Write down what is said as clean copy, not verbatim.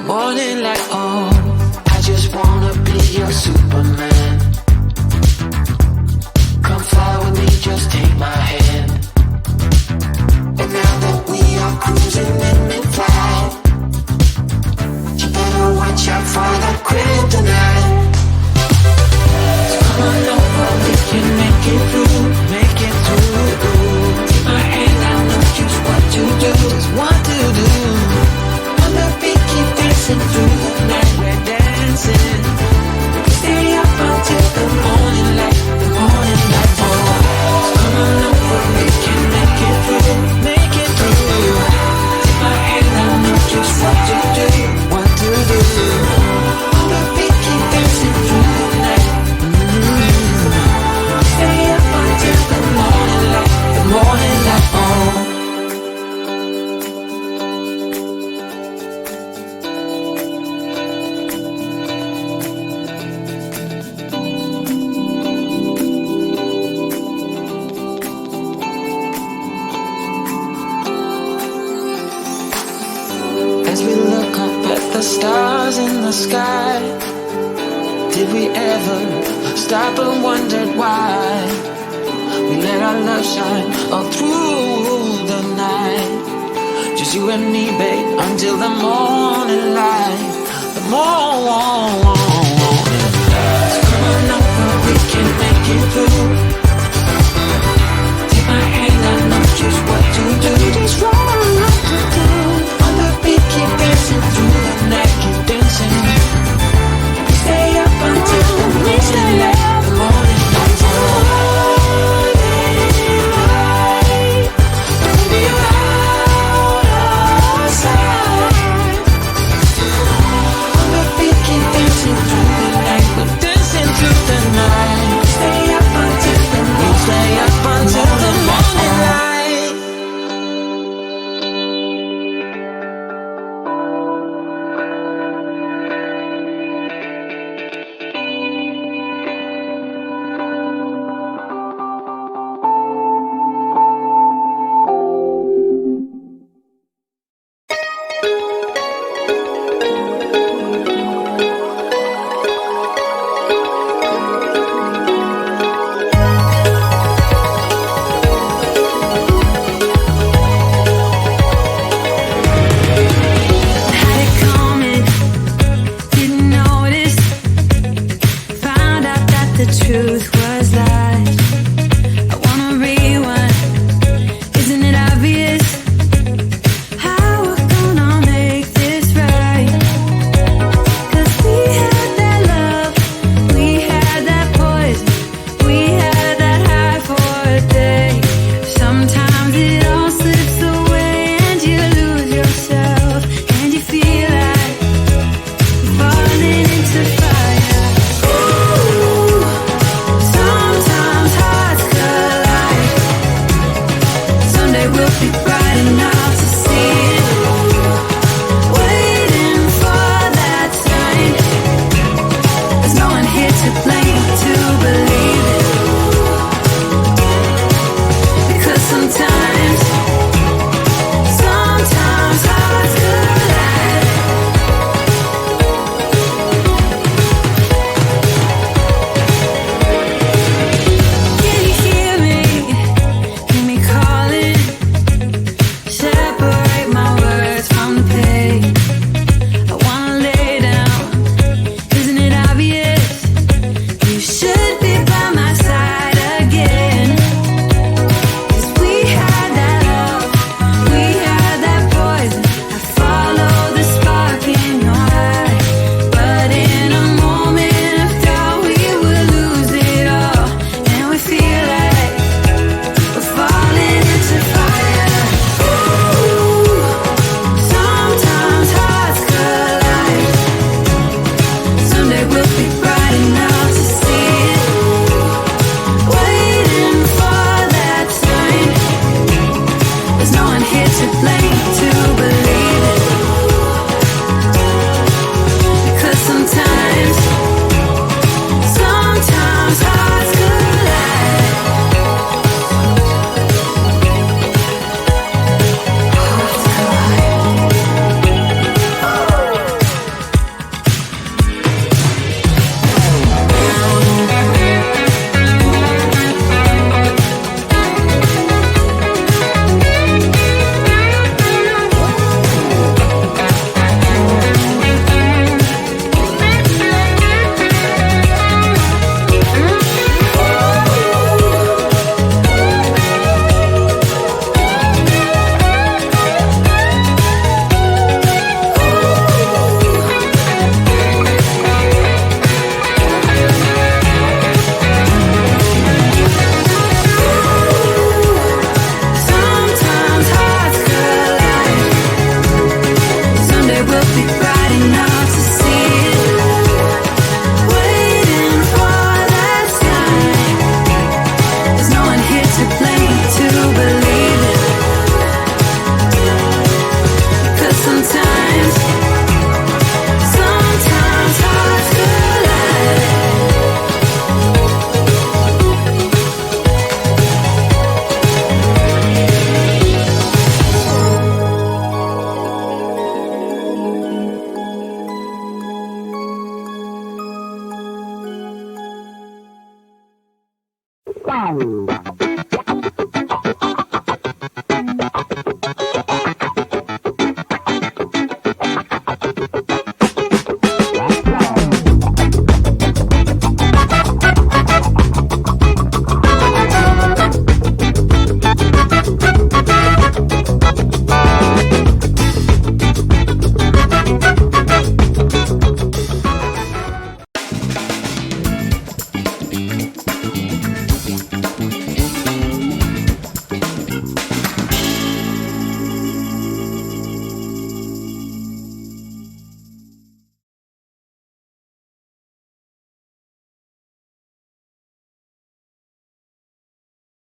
morning light. Oh, I just wanna be your Superman. Come fly with me, just take my hand. And now that we are cruising in mid-flight, you better watch out for the kryptonite. So come on over, we can make it through, make it through. Take my hand, I know just what to do, just what to do. On the beat, keep dancing through the night, we're dancing. We stay up until the morning light, the morning light. Oh, so come on over, we can make it through, make it through. Take my hand, I know just what to do, what to do. On the beat, keep dancing through the night. Stay up until the morning light, the morning light. Oh. As we look up at the stars in the sky, did we ever stop and wondered why we let our love shine all through the night? Just you and me, babe, until the morning light, the morning light. So come on over, we can make it through. Take my hand, I know just what to do, just what to do. On the beat, keep dancing through the night, keep dancing. Stay up until the morning light, the morning light. Baby, you're out of sight. On the beat, keep dancing through the night, we're dancing through the night. Stay up until Wow.